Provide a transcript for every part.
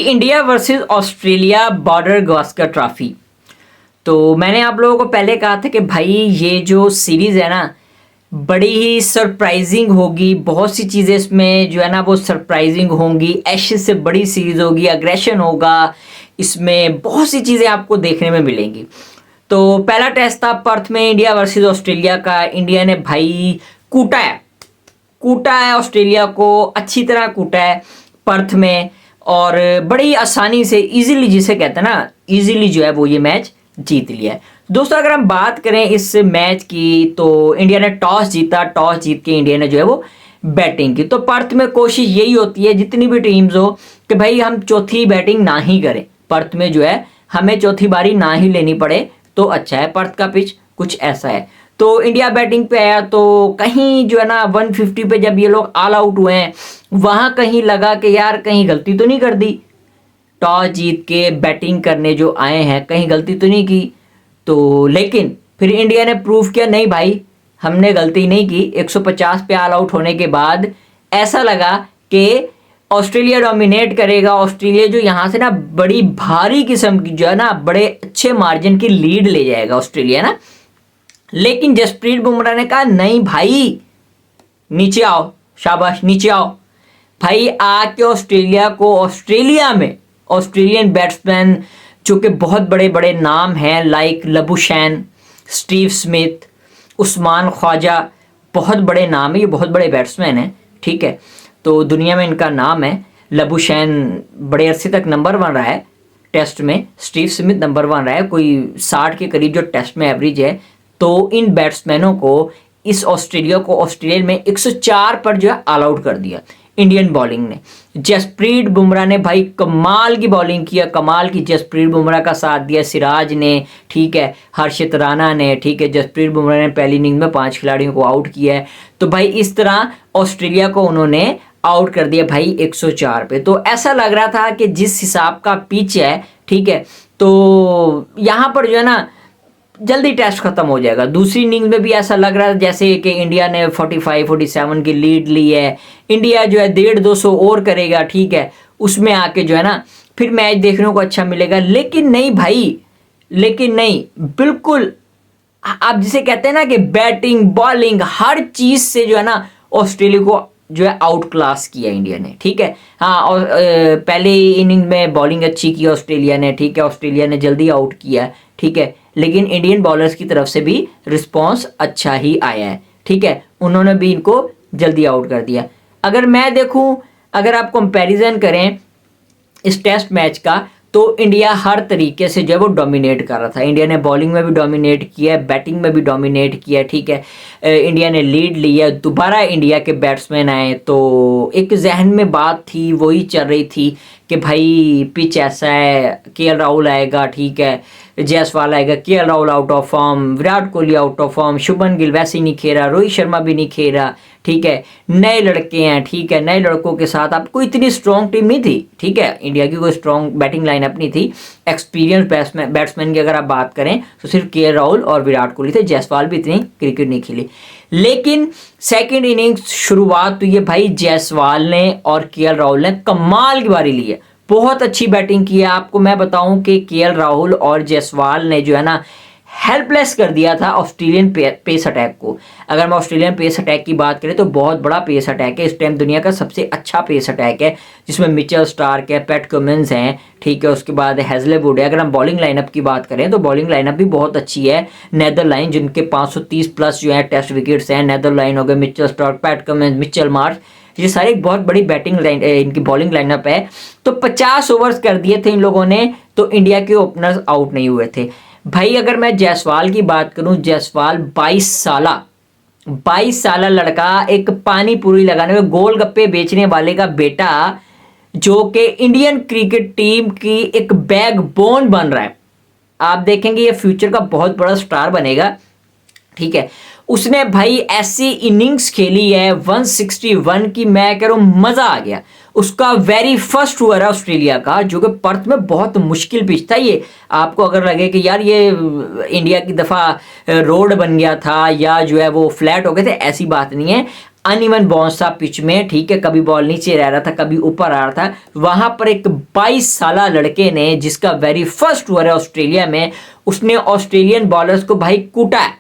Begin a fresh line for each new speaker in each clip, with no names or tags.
India versus Australia border Gavaskar trophy. तो मैंने आप लोगों को पहले कहा था कि भाई ये जो सीरीज़ है ना बड़ी ही सरप्राइजिंग होगी, बहुत सी चीज़ें इसमें जो है ना वो सरप्राइजिंग होंगी, एशेज से बड़ी सीरीज़ होगी, अग्रेशन होगा, इसमें बहुत सी चीज़ें आपको देखने में मिलेंगी। तो पहला टेस्ट था पर्थ में इंडिया वर्सेस ऑस्ट्रेलिया का। इंडिया ने भाई कूटा है ऑस्ट्रेलिया को, अच्छी तरह कूटा है पर्थ में, और बड़ी आसानी से इजीली, जिसे कहते हैं ना इजीली, जो है वो ये मैच जीत लिया है। दोस्तों अगर हम बात करें इस मैच की तो इंडिया ने टॉस जीता, टॉस जीत के इंडिया ने जो है वो बैटिंग की। तो पर्थ में कोशिश यही होती है जितनी भी टीम्स हो कि भाई हम चौथी बैटिंग ना ही करें, पर्थ में जो है हमें चौथी बारी ना ही लेनी पड़े तो अच्छा है। पर्थ का पिच कुछ ऐसा है। तो इंडिया बैटिंग पे आया तो कहीं जो है ना 150 पे जब ये लोग ऑल आउट हुए हैं वहां कहीं लगा कि यार कहीं गलती तो नहीं कर दी, टॉस जीत के बैटिंग करने जो आए हैं कहीं गलती तो नहीं की। तो लेकिन फिर इंडिया ने प्रूव किया नहीं भाई हमने गलती नहीं की। 150 पे ऑल आउट होने के बाद ऐसा लगा कि ऑस्ट्रेलिया डोमिनेट करेगा। ऑस्ट्रेलिया जो यहाँ से ना बड़ी भारी किस्म की जो है ना बड़े अच्छे मार्जिन की लीड ले जाएगा ऑस्ट्रेलिया ना। लेकिन जसप्रीत बुमराह ने कहा नहीं भाई नीचे आओ, शाबाश नीचे आओ भाई। आके ऑस्ट्रेलिया को, ऑस्ट्रेलिया में ऑस्ट्रेलियन बैट्समैन जो कि बहुत बड़े बड़े नाम हैं like Labuschagne, Steve Smith, Usman Khawaja, बहुत बड़े नाम है, ये बहुत बड़े बैट्समैन हैं, ठीक है। तो दुनिया में इनका नाम है। लबुशैन बड़े अरसे तक नंबर 1 रहा है टेस्ट में, स्टीव स्मिथ नंबर 1 रहा है, कोई 60 के करीब जो टेस्ट में एवरेज है। तो इन बैट्समैनों को इस ऑस्ट्रेलिया को ऑस्ट्रेलिया में 104 पर जो है ऑल आउट कर दिया इंडियन बॉलिंग ने। जसप्रीत बुमराह ने भाई कमाल की बॉलिंग किया, कमाल की। जसप्रीत बुमराह का साथ दिया सिराज ने, ठीक है, हर्षित राणा ने, ठीक है। जसप्रीत बुमराह ने पहली इनिंग में 5 खिलाड़ियों को आउट किया है। तो भाई इस तरह ऑस्ट्रेलिया को उन्होंने आउट कर दिया भाई 104 पे। तो ऐसा लग रहा था कि जिस हिसाब का पिच है, ठीक है, तो यहाँ पर जो है ना जल्दी टेस्ट खत्म हो जाएगा। दूसरी इनिंग में भी ऐसा लग रहा है जैसे कि इंडिया ने 45-47 की लीड ली है, इंडिया जो है 150-200 और करेगा, ठीक है, उसमें आके जो है ना फिर मैच देखने को अच्छा मिलेगा। लेकिन नहीं भाई, लेकिन नहीं, बिल्कुल आप जिसे कहते हैं ना कि बैटिंग बॉलिंग हर चीज से जो है ना ऑस्ट्रेलिया को जो है आउट क्लास किया इंडिया ने, ठीक है। हाँ, और पहले इनिंग में बॉलिंग अच्छी की ऑस्ट्रेलिया ने, ठीक है, ऑस्ट्रेलिया ने जल्दी आउट किया, ठीक है। लेकिन इंडियन बॉलर्स की तरफ से भी रिस्पॉन्स अच्छा ही आया है, ठीक है, उन्होंने भी इनको जल्दी आउट कर दिया। अगर मैं देखूं, अगर आप कंपैरिजन करें इस टेस्ट मैच का, तो इंडिया हर तरीके से जो है वो डोमिनेट कर रहा था। इंडिया ने बॉलिंग में भी डोमिनेट किया है, बैटिंग में भी डोमिनेट किया है, ठीक है। इंडिया ने लीड लिया, दोबारा इंडिया के बैट्समैन आए तो एक जहन में बात थी, वही चल रही थी कि भाई पिच ऐसा है, केएल राहुल आएगा, ठीक है, जायसवाल आएगा, KL Rahul out of form, Virat Kohli out of form, Shubman Gill वैसे ही नहीं खेला, रोहित शर्मा भी नहीं खेला, ठीक है, नए लड़के हैं, ठीक है, नए लड़कों के साथ आपको इतनी स्ट्रॉन्ग टीम नहीं थी, ठीक है, इंडिया की कोई स्ट्रॉन्ग बैटिंग लाइनअप नहीं थी। एक्सपीरियंस बैट्समैन की अगर आप बात करें तो सिर्फ केएल राहुल और विराट कोहली थे, जायसवाल भी इतनी क्रिकेट नहीं खेली। लेकिन सेकेंड इनिंग्स शुरुआत तो ये भाई जायसवाल ने और केएल राहुल ने कमाल की बारी ली है, बहुत अच्छी बैटिंग की है। आपको मैं बताऊं कि केएल राहुल और जायसवाल ने जो है ना हेल्पलेस कर दिया था ऑस्ट्रेलियन पेस अटैक को। अगर मैं ऑस्ट्रेलियन पेस अटैक की बात करें तो बहुत बड़ा पेस अटैक है, इस टाइम दुनिया का सबसे अच्छा पेस अटैक है, जिसमें मिचेल स्टार्क है, पैट कमिंस हैं, ठीक है, उसके बाद हेजलेवुड है। अगर हम बॉलिंग लाइनअप की बात करें तो बॉलिंग लाइनअप भी बहुत अच्छी है। नेदरलैंड जिनके 530 प्लस जो है टेस्ट विकेट्स हैं, नेदरलैंड हो गए, Mitchell Starc, PAT Cummins, Mitchell Marsh, ये सारे एक बहुत बड़ी बैटिंग लाइन, इनकी बॉलिंग लाइनअप है। तो 50 ओवर्स कर दिए थे इन लोगों ने, तो इंडिया के ओपनर्स आउट नहीं हुए थे भाई। अगर मैं जायसवाल की बात करूं, जायसवाल 22 साल लड़का, एक पानी पूरी लगाने में गोलगप्पे बेचने वाले का बेटा, जो कि इंडियन क्रिकेट टीम की एक बैकबोन बन रहा है। आप देखेंगे ये फ्यूचर का बहुत बड़ा स्टार बनेगा, ठीक है। उसने भाई ऐसी इनिंग्स खेली है 161 की, मैं कह रहा हूं मजा आ गया। उसका वेरी फर्स्ट ओवर है ऑस्ट्रेलिया का, जो कि पर्थ में बहुत मुश्किल पिच था। ये आपको अगर लगे कि यार ये इंडिया की दफा रोड बन गया था या जो है वो फ्लैट हो गए थे, ऐसी बात नहीं है। अनइवन बाउंस था पिच में, ठीक है, कभी बॉल नीचे रह रहा था, कभी ऊपर आ रहा था। वहां पर एक 22 साला लड़के ने, जिसका वेरी फर्स्ट ओवर है ऑस्ट्रेलिया में, उसने ऑस्ट्रेलियन बॉलर्स को भाई कूटा है,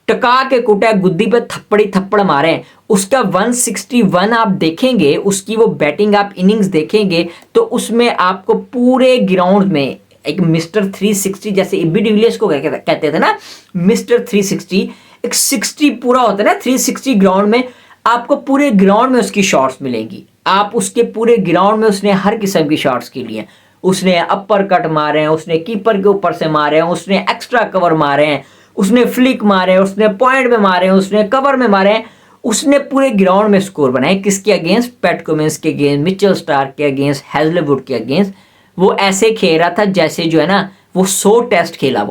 टका के कूटा है, गुद्दी पे थप्पड़ी थप्पड़ मारे। उसका 161 आप देखेंगे, उसकी वो बैटिंग आप इनिंग्स देखेंगे तो उसमें आपको पूरे ग्राउंड में एक मिस्टर 360, जैसे एबी डिविलियर्स को कहते थे ना मिस्टर 360, एक 60 पूरा होता है ना 360 ग्राउंड में, आपको पूरे ग्राउंड में उसकी शॉट्स मिलेंगी। आप उसके पूरे ग्राउंड में उसने हर किस्म की शॉट्स के लिए, उसने अपर कट मारे हैं, उसने कीपर के ऊपर से मारे हैं, उसने एक्स्ट्रा कवर मारे हैं, उसने फ्लिक मारे हैं, उसने पॉइंट में मारे हैं, उसने कवर में मारे हैं, उसने पूरे ग्राउंड में स्कोर बनाए। किसके अगेंस्ट? पैट कमिंस के अगेंस्ट, मिचेल स्टार्क के अगेंस्ट, हैजलवुड के अगेंस्ट। वो ऐसे खेल रहा था जैसे जो है ना वो 100 टेस्ट खेला,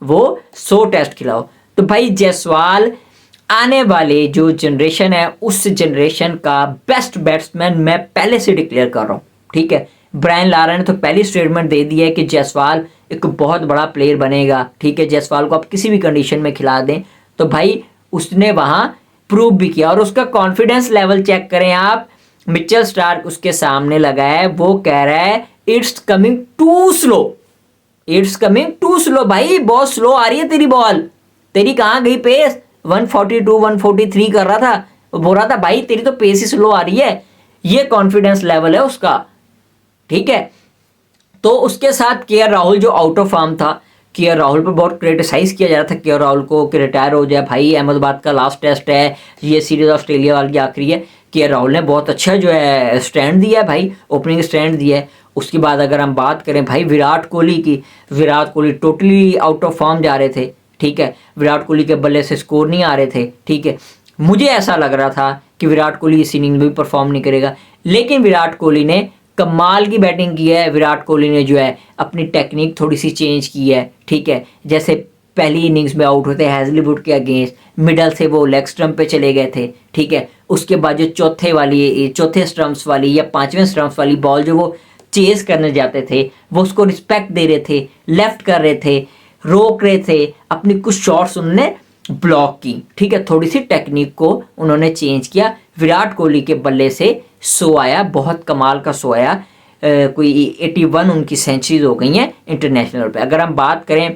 वो 100 टेस्ट खेला हो। तो भाई जायसवाल आने वाले जो जनरेशन है उस जनरेशन का बेस्ट बैट्समैन मैं पहले से डिक्लेयर कर रहा हूँ, ठीक है। ब्रायन लारा ने तो पहली स्टेटमेंट दे दी है कि जायसवाल एक बहुत बड़ा प्लेयर बनेगा, ठीक है। जायसवाल को आप किसी भी कंडीशन में खिला दें, तो भाई उसने वहां प्रूव भी किया। और उसका कॉन्फिडेंस लेवल चेक करें आप, मिचेल स्टार्क उसके सामने लगा है, वो कह रहा है it's coming too slow, it's coming too slow. भाई बहुत स्लो आ रही है तेरी बॉल, तेरी कहाँ गई पेस? 142 143 कर रहा था, बोल रहा था भाई तेरी तो पेस ही स्लो आ रही है। ये कॉन्फिडेंस लेवल है उसका, ठीक है। तो उसके साथ के राहुल जो आउट ऑफ फॉर्म था, के राहुल पर बहुत क्रिटिसाइज किया जा रहा था के राहुल को कि रिटायर हो जाए भाई, अहमदाबाद का लास्ट टेस्ट है, ये सीरीज ऑस्ट्रेलिया वाली आखिरी है। के राहुल ने बहुत अच्छा जो है स्टैंड दिया है भाई, ओपनिंग स्टैंड दिया है। उसके बाद अगर हम बात करें भाई विराट कोहली की, Virat Kohli totally out of form जा रहे थे, ठीक है। विराट कोहली के बल्ले से स्कोर नहीं आ रहे थे, ठीक है। मुझे ऐसा लग रहा था कि विराट कोहली इस इनिंग में भी परफॉर्म नहीं करेगा, लेकिन विराट कोहली ने कमाल की बैटिंग की है। विराट कोहली ने जो है अपनी टेक्निक थोड़ी सी चेंज की है, ठीक है। जैसे पहली इनिंग्स में आउट होते हैजलीवुड के अगेंस्ट, मिडल से वो लेग स्टंप पे चले गए थे, ठीक है। उसके बाद जो चौथे स्टंप्स वाली या पांचवें स्टंप्स वाली बॉल जो वो चेज करने जाते थे, वो उसको रिस्पेक्ट दे रहे थे, लेफ्ट कर रहे थे, रोक रहे थे, अपनी कुछ शॉट्स उन्होंने ब्लॉक की, ठीक है। थोड़ी सी टेक्निक को उन्होंने चेंज किया। विराट कोहली के बल्ले से 100 आया, बहुत कमाल का 100 आया। कोई 81 उनकी सेंचुरीज हो गई हैं इंटरनेशनल पे। अगर हम बात करें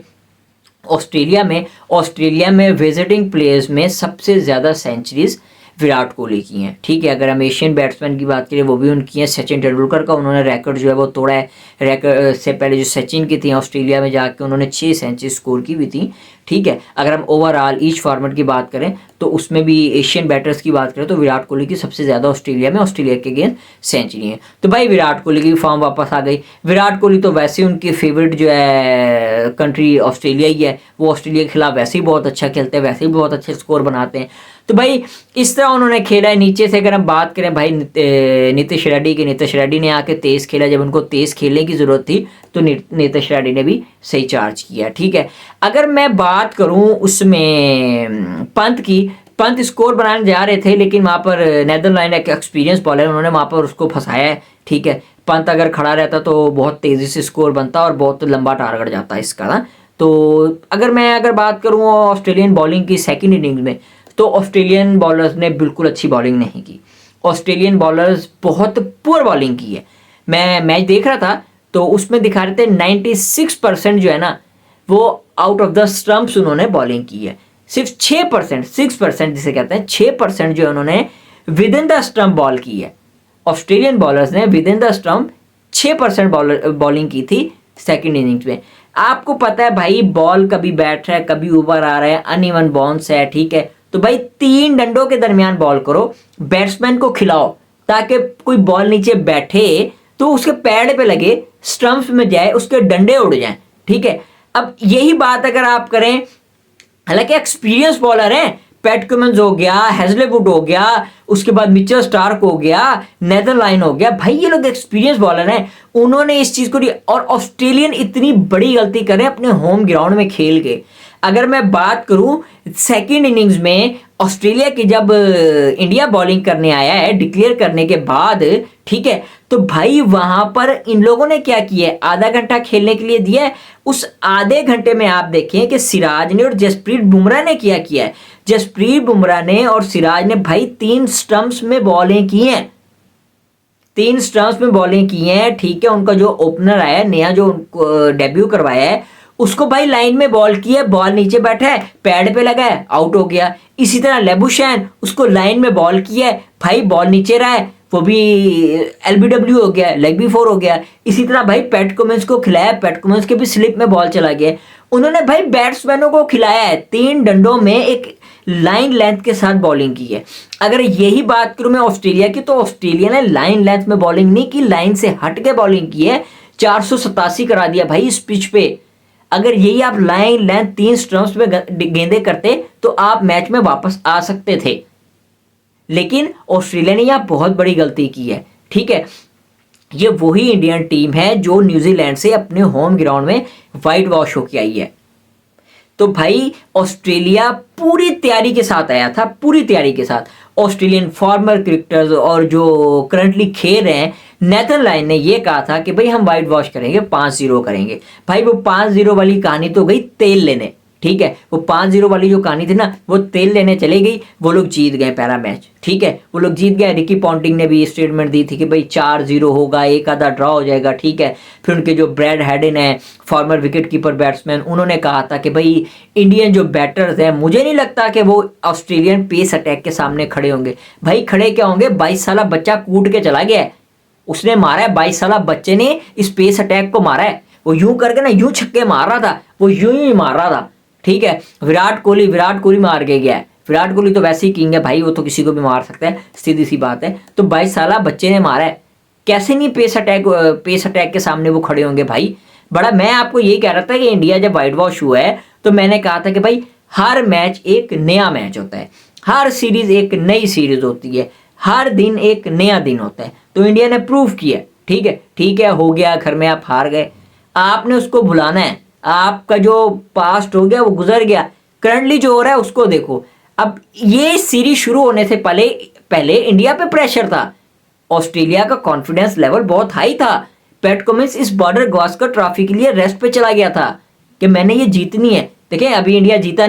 ऑस्ट्रेलिया में विजिटिंग प्लेयर्स में सबसे ज़्यादा सेंचुरीज विराट कोहली की हैं, ठीक है। अगर हम एशियन बैट्समैन की बात करें वो भी उनकी हैं। सचिन तेंदुलकर का उन्होंने रिकॉर्ड जो है वो तोड़ा है। रिकॉर्ड से पहले जो सचिन की थी ऑस्ट्रेलिया में जाके उन्होंने 6 सेंचुरी स्कोर की भी थी, ठीक है। अगर हम ओवरऑल ईच फॉर्मेट की बात करें तो उसमें भी एशियन बैटर्स की बात करें तो विराट कोहली की सबसे ज़्यादा ऑस्ट्रेलिया के अगेंस्ट सेंचुरी है। तो भाई विराट कोहली की फॉर्म वापस आ गई। विराट कोहली तो वैसे उनकी फेवरेट जो है कंट्री ऑस्ट्रेलिया ही है, वो ऑस्ट्रेलिया के खिलाफ वैसे ही बहुत अच्छा खेलते हैं, वैसे ही बहुत अच्छे स्कोर बनाते हैं। तो भाई इस तरह उन्होंने खेला है। नीचे से अगर हम बात करें भाई नीतीश रेड्डी ने आके तेज़ खेला, जब उनको तेज़ खेलने की ज़रूरत थी तो नीतीश रेड्डी ने भी सही चार्ज किया, ठीक है। अगर मैं बात करूं उसमें पंत की, पंत स्कोर बनाने जा रहे थे लेकिन वहाँ पर नेदरलैंड एक एक्सपीरियंस बॉलर, उन्होंने वहाँ पर उसको फंसाया है, ठीक है। पंत अगर खड़ा रहता तो बहुत तेज़ी से स्कोर बनता और बहुत लंबा टारगेट जाता इसका ना। तो अगर बात करूँ ऑस्ट्रेलियन बॉलिंग की सेकेंड इनिंग्स में, तो ऑस्ट्रेलियन बॉलर्स ने बिल्कुल अच्छी बॉलिंग नहीं की। ऑस्ट्रेलियन बॉलर्स बहुत पुअर बॉलिंग की है। मैं मैच देख रहा था तो उसमें दिखा रहे थे 96% जो है ना वो आउट ऑफ द स्टंप्स उन्होंने बॉलिंग की है। सिर्फ 6% जिसे कहते हैं 6% जो उन्होंने with in the stump ball की है। ऑस्ट्रेलियन बॉलर्स ने with in the stump 6% bowling की थी सेकेंड इनिंग्स में। आपको पता है भाई बॉल कभी बैठ रहा है, कभी ऊपर आ रहा है, अनइवन बाउंस है, ठीक है। तो भाई 3 डंडों के दरमियान बॉल करो, बैट्समैन को खिलाओ ताकि कोई बॉल नीचे बैठे तो उसके पैड पे लगे, स्टंप्स में जाए, उसके डंडे उड़ जाएं, ठीक है। अब यही बात अगर आप करें, हालांकि एक्सपीरियंस बॉलर हैं, पैट कमिंस हो गया, हैजलवुड हो गया, उसके बाद मिचेल स्टार्क हो गया, नेदरलैंड हो गया, भाई ये लोग एक्सपीरियंस बॉलर हैं, उन्होंने इस चीज को और ऑस्ट्रेलियन इतनी बड़ी गलती करें अपने होम ग्राउंड में खेल के। अगर मैं बात करूं सेकेंड इनिंग्स में ऑस्ट्रेलिया की जब इंडिया बॉलिंग करने आया है डिक्लेयर करने के बाद, ठीक है, तो भाई वहां पर इन लोगों ने क्या किया है, आधा घंटा खेलने के लिए दिया है। उस आधे घंटे में आप देखें कि सिराज ने और जसप्रीत बुमराह ने क्या किया है। जसप्रीत बुमराह ने और सिराज ने भाई 3 स्टंप्स में बॉलिंग की हैं, 3 स्टंप्स में बॉलिंग की हैं। ठीक है, उनका जो ओपनर आया नया, जो डेब्यू करवाया है, उसको भाई लाइन में बॉल की है, बॉल नीचे बैठा है, पैड पे लगा है, आउट हो गया। इसी तरह लेबुशैन, उसको लाइन में बॉल की है, भाई बॉल नीचे रहा है, वो भी एलबीडब्ल्यू हो गया, लेग बी 4 हो गया। इसी तरह भाई पैट कमिंस को खिलाया, पैट कमिंस के भी स्लिप में बॉल चला गया। उन्होंने भाई बैट्समैनों को खिलाया है, 3 डंडों में एक लाइन लेंथ के साथ बॉलिंग की है। अगर यही बात करूं मैं ऑस्ट्रेलिया की, तो ऑस्ट्रेलिया ने लाइन लेंथ में बॉलिंग नहीं की, लाइन से हट के बॉलिंग की है। 487 करा दिया भाई इस पिच पे। अगर यही आप लाइन लेंथ 3 स्टंप्स में गेंदे करते तो आप मैच में वापस आ सकते थे, लेकिन ऑस्ट्रेलिया ने यह बहुत बड़ी गलती की है। ठीक है, ये वही इंडियन टीम है जो न्यूजीलैंड से अपने होम ग्राउंड में वाइट वॉश होके आई है। तो भाई ऑस्ट्रेलिया पूरी तैयारी के साथ आया था, पूरी तैयारी के साथ। ऑस्ट्रेलियन फॉर्मर क्रिकेटर्स और जो करंटली खेल रहे हैं, नेथन लायन ने ये कहा था कि भाई हम वाइट वॉश करेंगे, 5-0 करेंगे। भाई वो 5-0 वाली कहानी तो गई तेल लेने। ठीक है, वो 5-0 वाली जो कहानी थी ना, वो तेल लेने चली गई। वो लोग जीत गए पहला मैच। ठीक है, वो लोग जीत गए। रिकी पॉन्टिंग ने भी स्टेटमेंट दी थी कि भाई 4-0 होगा, एक आधा ड्रॉ हो जाएगा। ठीक है, फिर उनके जो ब्रैड हेडन है, फॉर्मर विकेट कीपर बैट्समैन, उन्होंने कहा था कि भाई इंडियन जो बैटर्स हैं, मुझे नहीं लगता कि वो ऑस्ट्रेलियन पेस अटैक के सामने खड़े होंगे। भाई खड़े क्या होंगे, 22 साल बच्चा कूद के चला गया है, उसने मारा है। 22 साल बच्चे ने इस पेस अटैक को मारा है। वो यूं करके ना, यूं छक्के मार रहा था, वो यूं ही मार रहा था। ठीक है, विराट कोहली मार के गया है। विराट कोहली तो वैसे ही किंग है भाई, वो तो किसी को भी मार सकता है, सीधी सी बात है। तो 22 साल बच्चे ने मारा है, कैसे नहीं पेस अटैक के सामने वो खड़े होंगे भाई। बड़ा मैं आपको यही कह रहा था कि इंडिया जब वाइट वॉश हुआ है, तो मैंने कहा था कि भाई हर मैच एक नया मैच होता है, हर सीरीज एक नई सीरीज होती है, हर दिन एक नया दिन होता है। तो इंडिया ने प्रूव किया। ठीक है, हो गया, घर में आप हार गए, आपने उसको भुलाना है। आपका जो पास्ट हो गया वो गुजर गया, करंटली जो हो रहा है उसको देखो। अब ये सीरीज शुरू होने से पहले इंडिया पे प्रेशर था, ऑस्ट्रेलिया का कॉन्फिडेंस लेवल बहुत हाई था। पैट कमिंस इस बॉर्डर गावस्कर ट्रॉफी के लिए रेस्ट पे चला गया था कि मैंने ये जीतनी है। देखें, अभी इंडिया जीता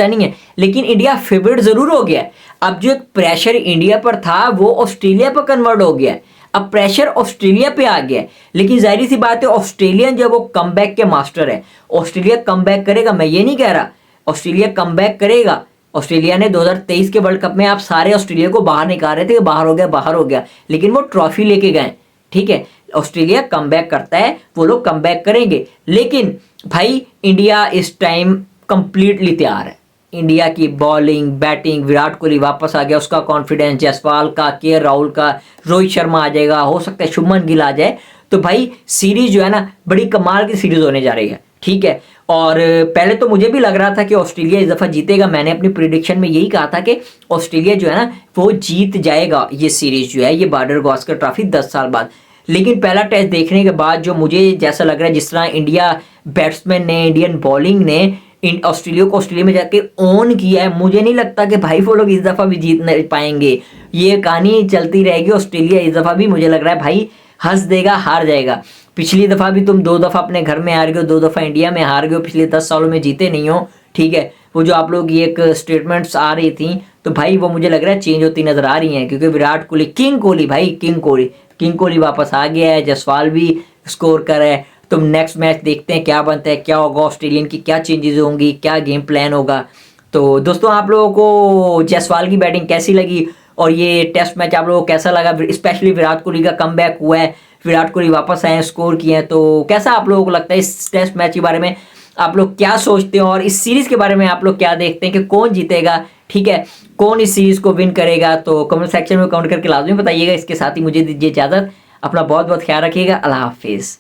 नहीं है, लेकिन इंडिया फेवरेट जरूर हो गया। अब जो एक प्रेशर इंडिया पर था वो ऑस्ट्रेलिया पर कन्वर्ट हो गया। अब प्रेशर ऑस्ट्रेलिया पे आ गया, लेकिन जाहिर सी बात है ऑस्ट्रेलियन जो वो कमबैक के मास्टर है। ऑस्ट्रेलिया कमबैक करेगा, मैं ये नहीं कह रहा, ऑस्ट्रेलिया कमबैक करेगा। ऑस्ट्रेलिया ने 2023 के वर्ल्ड कप में आप सारे ऑस्ट्रेलिया को बाहर निकाल रहे थे कि बाहर हो गया, लेकिन वो ट्रॉफी लेके गए। ठीक है, ऑस्ट्रेलिया कमबैक करता है, वो लोग कमबैक करेंगे, लेकिन भाई इंडिया इस टाइम कंप्लीटली तैयार है। इंडिया की बॉलिंग, बैटिंग, विराट कोहली वापस आ गया, उसका कॉन्फिडेंस, जायसवाल का, के राहुल का, रोहित शर्मा आ जाएगा, हो सकता है शुभमन गिल आ जाए। तो भाई सीरीज जो है ना, बड़ी कमाल की सीरीज होने जा रही है। ठीक है, और पहले तो मुझे भी लग रहा था कि ऑस्ट्रेलिया इस दफ़ा जीतेगा। मैंने अपनी प्रिडिक्शन में यही कहा था कि ऑस्ट्रेलिया जो है ना वो जीत जाएगा ये सीरीज जो है, ये बॉर्डर गावस्कर ट्रॉफी 10 साल बाद। लेकिन पहला टेस्ट देखने के बाद जो मुझे जैसा लग रहा है, जिस तरह इंडिया बैट्समैन ने, इंडियन बॉलिंग ने ऑस्ट्रेलिया को ऑस्ट्रेलिया में जाके ऑन किया है, मुझे नहीं लगता कि भाई वो लोग इस दफ़ा भी जीत नहीं पाएंगे। ये कहानी चलती रहेगी। ऑस्ट्रेलिया इस दफ़ा भी मुझे लग रहा है भाई हंस देगा, हार जाएगा। पिछली दफ़ा भी तुम 2 दफ़ा अपने घर में हार गए हो, 2 दफ़ा इंडिया में हार गए हो, पिछले 10 सालों में जीते नहीं हो। ठीक है, वो जो आप लोग ये एक स्टेटमेंट्स आ रही थी, तो भाई वो मुझे लग रहा है चेंज होती नजर आ रही हैं, क्योंकि विराट कोहली, किंग कोहली वापस आ गया है, जायसवाल भी स्कोर कर रहा है। तो नेक्स्ट मैच देखते हैं क्या बनता है, क्या होगा, ऑस्ट्रेलियन की क्या चेंजेस होंगी, क्या गेम प्लान होगा। तो दोस्तों आप लोगों को जायसवाल की बैटिंग कैसी लगी, और ये टेस्ट मैच आप लोगों को कैसा लगा, स्पेशली विराट कोहली का कमबैक हुआ है, विराट कोहली वापस आए हैं, स्कोर किए हैं, तो कैसा आप लोगों को लगता है इस टेस्ट मैच के बारे में, आप लोग क्या सोचते हो, और इस सीरीज के बारे में आप लोग क्या देखते हैं कि कौन जीतेगा। ठीक है, कौन इस सीरीज को विन करेगा, तो कमेंट सेक्शन में कमेंट करके लाजमी बताइएगा। इसके साथ ही मुझे दीजिए इजाजत, अपना बहुत बहुत ख्याल रखिएगा। अल्लाह हाफिज़।